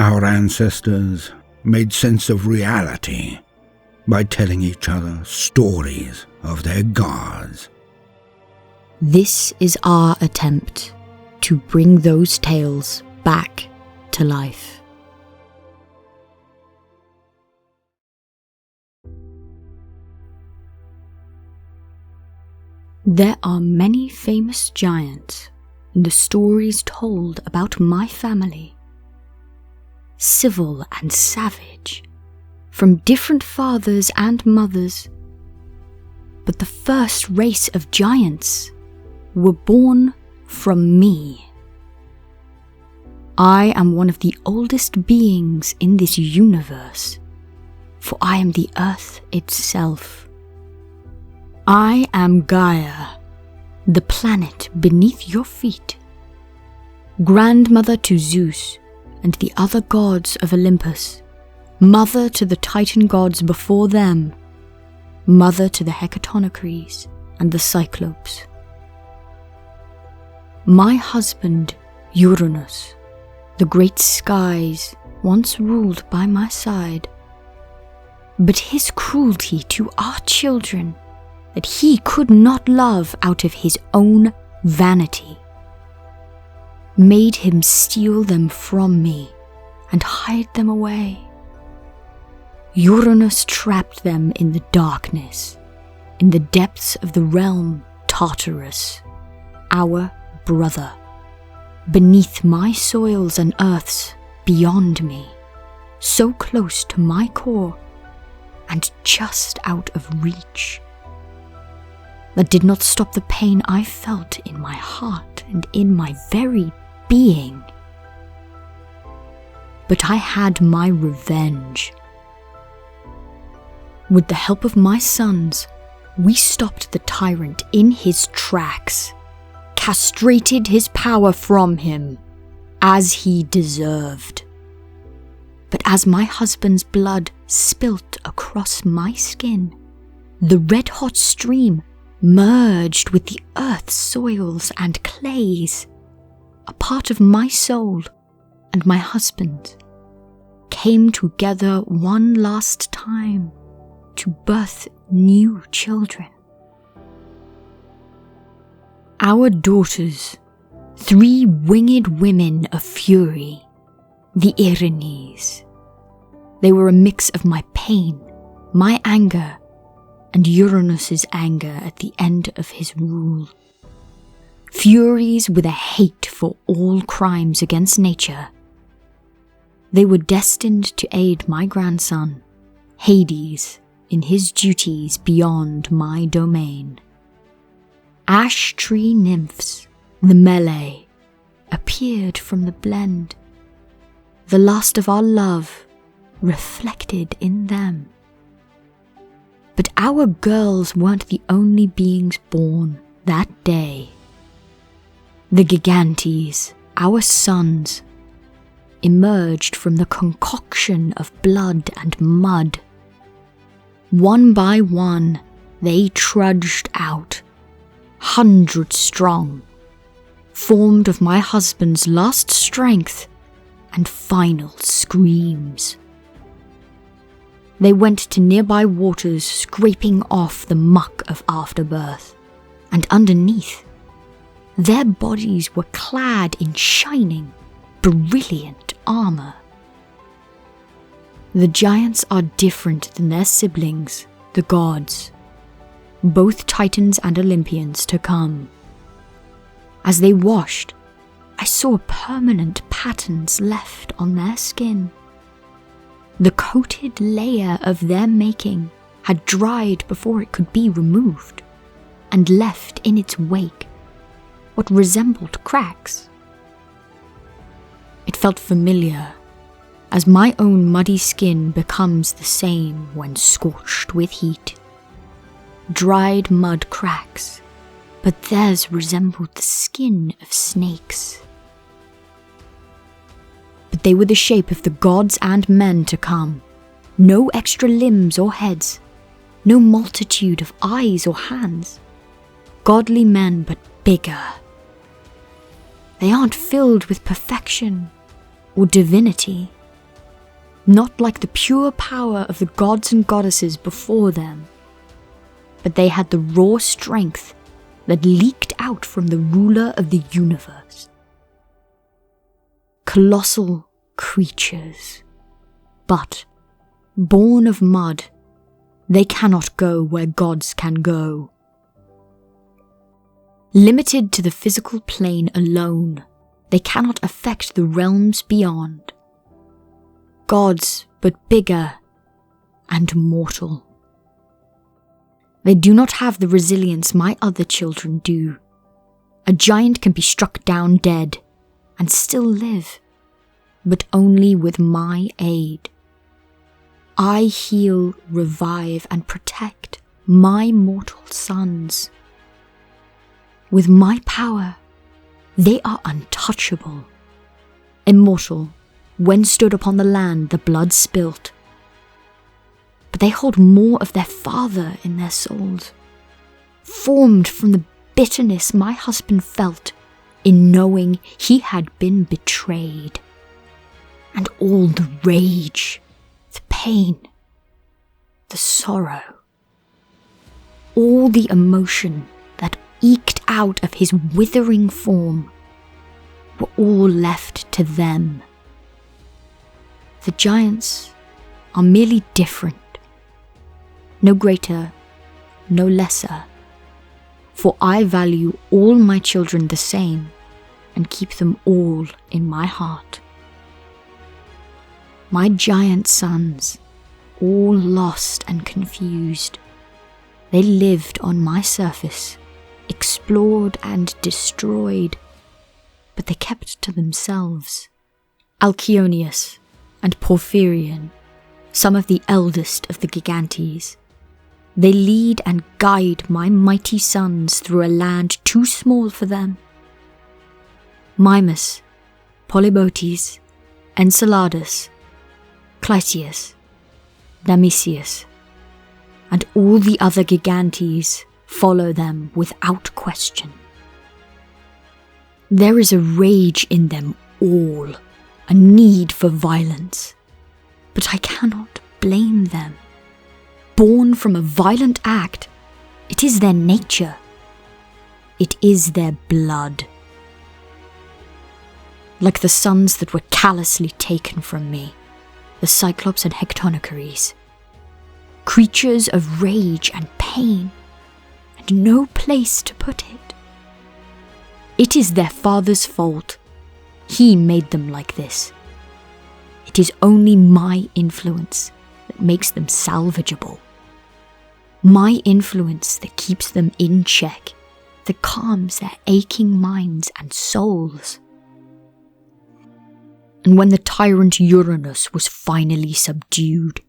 Our ancestors made sense of reality by telling each other stories of their gods. This is our attempt to bring those tales back to life. There are many famous giants in the stories told about my family. Civil and savage, from different fathers and mothers. But the first race of giants were born from me. I am one of the oldest beings in this universe, for I am the earth itself. I am Gaia, the planet beneath your feet, grandmother to Zeus and the other gods of Olympus, mother to the Titan gods before them, mother to the Hecatonachres and the Cyclopes. My husband, Uranus, the great skies once ruled by my side, but his cruelty to our children that he could not love out of his own vanity made him steal them from me and hide them away. Uranus trapped them in the darkness, in the depths of the realm Tartarus, our brother, beneath my soils and earths beyond me, so close to my core and just out of reach. That did not stop the pain I felt in my heart and in my very being. But I had my revenge. With the help of my sons, we stopped the tyrant in his tracks, castrated his power from him, as he deserved. But as my husband's blood spilt across my skin, the red-hot stream merged with the earth's soils and clays. A part of my soul and my husband came together one last time to birth new children. Our daughters, 3 winged women of fury, the Tyrannies. They were a mix of my pain, my anger, and Uranus's anger at the end of his rule. Furies with a hate for all crimes against nature. They were destined to aid my grandson, Hades, in his duties beyond my domain. Ash tree nymphs, the melee, appeared from the blend. The last of our love reflected in them. But our girls weren't the only beings born that day. The Gigantes, our sons, emerged from the concoction of blood and mud. One by one, they trudged out, 100 strong, formed of my husband's last strength and final screams. They went to nearby waters, scraping off the muck of afterbirth, and underneath, their bodies were clad in shining, brilliant armor. The giants are different than their siblings, the gods, both Titans and Olympians to come. As they washed, I saw permanent patterns left on their skin. The coated layer of their making had dried before it could be removed, and left in its wake what resembled cracks. It felt familiar, as my own muddy skin becomes the same when scorched with heat. Dried mud cracks, but theirs resembled the skin of snakes. But they were the shape of the gods and men to come. No extra limbs or heads, no multitude of eyes or hands. Godly men, but bigger. They aren't filled with perfection or divinity, not like the pure power of the gods and goddesses before them, but they had the raw strength that leaked out from the ruler of the universe. Colossal creatures, but, born of mud, they cannot go where gods can go. Limited to the physical plane alone, they cannot affect the realms beyond. Gods, but bigger and mortal. They do not have the resilience my other children do. A giant can be struck down dead and still live, but only with my aid. I heal, revive, and protect my mortal sons. With my power, they are untouchable. Immortal, when stood upon the land the blood spilt. But they hold more of their father in their souls, formed from the bitterness my husband felt in knowing he had been betrayed, and all the rage, the pain, the sorrow, all the emotion that eked out of his withering form were all left to them. The giants are merely different, no greater, no lesser, for I value all my children the same and keep them all in my heart. My giant sons, all lost and confused, they lived on my surface, explored and destroyed, but they kept to themselves. Alcyonius and Porphyrion, some of the eldest of the Gigantes, they lead and guide my mighty sons through a land too small for them. Mimas, Polybotes, Enceladus, Clytius, Damisius, and all the other Gigantes follow them without question. There is a rage in them all, a need for violence, but I cannot blame them. Born from a violent act, it is their nature. It is their blood. Like the sons that were callously taken from me, the Cyclops and Hectonicaries, creatures of rage and pain, and no place to put it. It is their father's fault. He made them like this. It is only my influence that makes them salvageable. My influence that keeps them in check, that calms their aching minds and souls. And when the tyrant Uranus was finally subdued,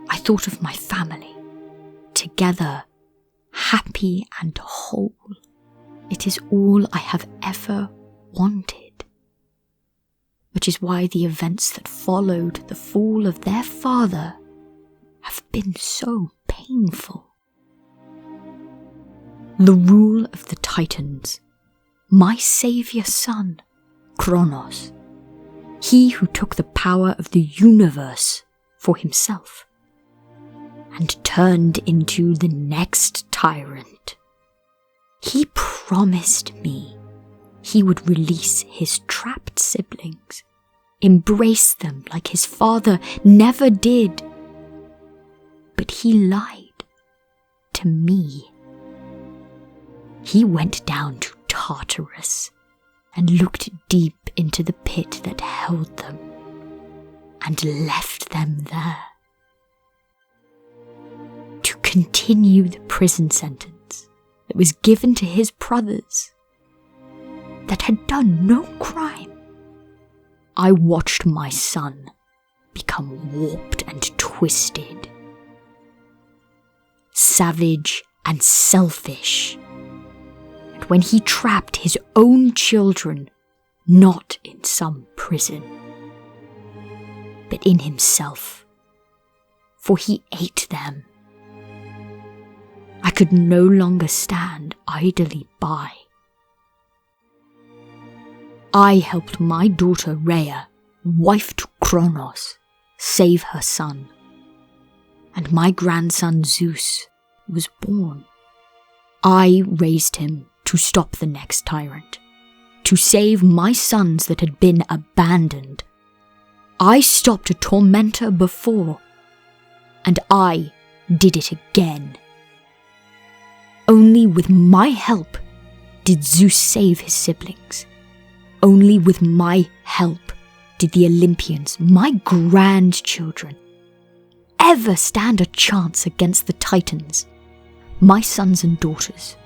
I thought of my family, together, happy and whole. It is all I have ever wanted. Which is why the events that followed the fall of their father have been so painful. The rule of the Titans, my saviour son, Cronus, he who took the power of the universe for himself, and turned into the next tyrant. He promised me he would release his trapped siblings, embrace them like his father never did. But he lied to me. He went down to Tartarus and looked deep into the pit that held them and left them there to continue the prison sentence that was given to his brothers that had done no crime. I watched my son become warped and twisted, savage and selfish, and when he trapped his own children not in some prison, but in himself, for he ate them. I could no longer stand idly by. I helped my daughter Rhea, wife to Cronus, save her son. And my grandson Zeus was born. I raised him to stop the next tyrant, to save my sons that had been abandoned. I stopped a tormentor before, and I did it again. Only with my help did Zeus save his siblings. Only with my help did the Olympians, my grandchildren, ever stand a chance against the Titans, my sons and daughters.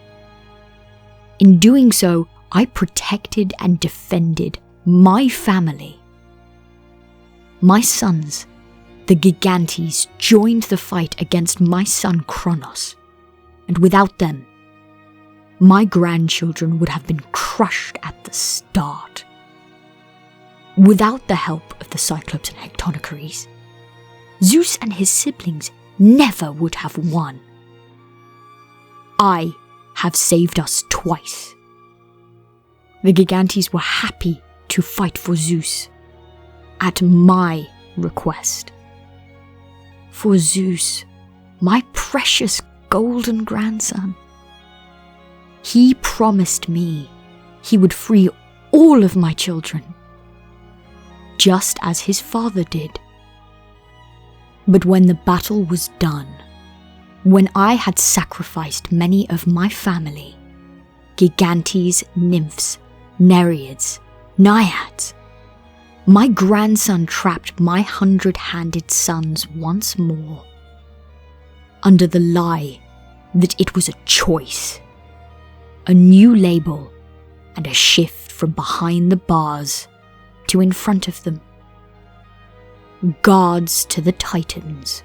In doing so, I protected and defended my family. My sons, the Gigantes, joined the fight against my son Cronus, and without them, my grandchildren would have been crushed at the start. Without the help of the Cyclops and Hectonichires, Zeus and his siblings never would have won. I have saved us twice. The Gigantes were happy to fight for Zeus, at my request. For Zeus, my precious golden grandson. He promised me he would free all of my children, just as his father did. But when the battle was done, when I had sacrificed many of my family, Gigantes, nymphs, nereids, naiads, my grandson trapped my 100-handed sons once more, under the lie that it was a choice, a new label, and a shift from behind the bars to in front of them. Guards to the Titans,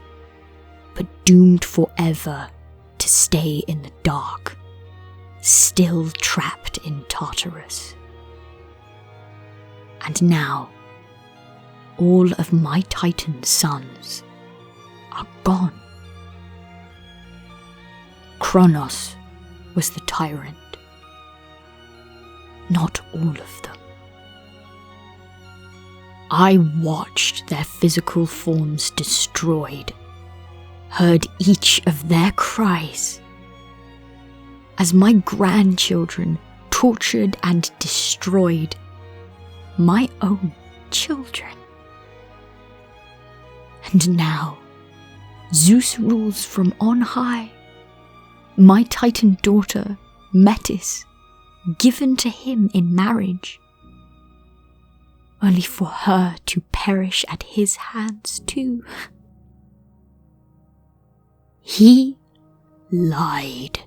but doomed forever to stay in the dark, still trapped in Tartarus. And now, all of my Titan sons are gone. Cronus was the tyrant, not all of them. I watched their physical forms destroyed, heard each of their cries, as my grandchildren tortured and destroyed my own children. And now, Zeus rules from on high, my Titan daughter, Metis, given to him in marriage, only for her to perish at his hands too. He lied,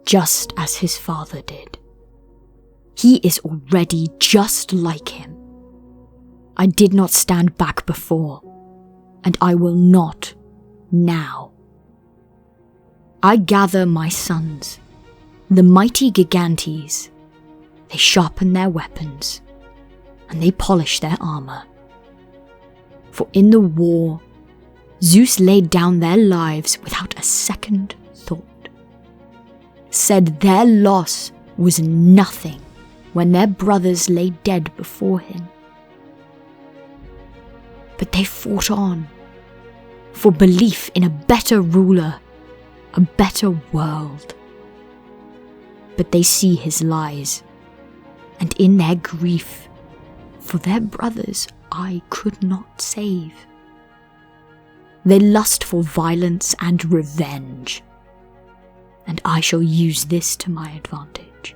just as his father did. He is already just like him. I did not stand back before, and I will not now. I gather my sons, the mighty Gigantes. They sharpen their weapons, and they polish their armor. For in the war, Zeus laid down their lives without a second thought, said their loss was nothing when their brothers lay dead before him. But they fought on, for belief in a better ruler, a better world. But they see his lies, and in their grief, for their brothers I could not save, they lust for violence and revenge, and I shall use this to my advantage.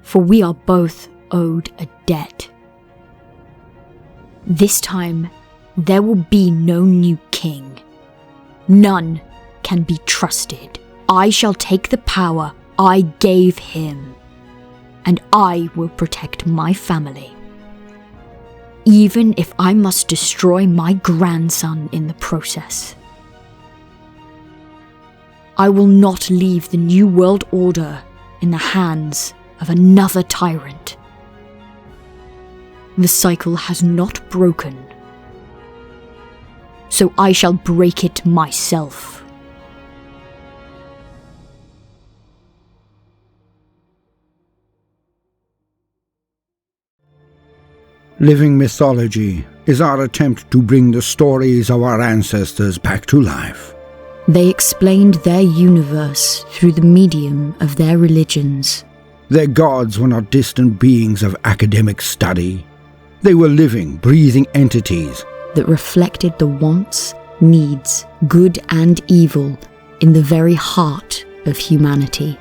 For we are both owed a debt. This time, there will be no new king. None can be trusted. I shall take the power I gave him, and I will protect my family, even if I must destroy my grandson in the process. I will not leave the New World Order in the hands of another tyrant. The cycle has not broken, so I shall break it myself. Living Mythology is our attempt to bring the stories of our ancestors back to life. They explained their universe through the medium of their religions. Their gods were not distant beings of academic study. They were living, breathing entities that reflected the wants, needs, good and evil in the very heart of humanity.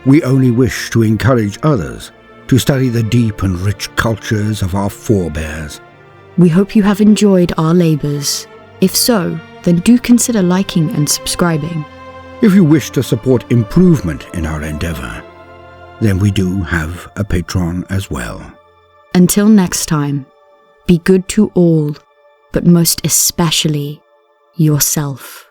We only wish to encourage others to study the deep and rich cultures of our forebears. We hope you have enjoyed our labours. If so, then do consider liking and subscribing. If you wish to support improvement in our endeavour, then we do have a Patreon as well. Until next time, be good to all, but most especially yourself.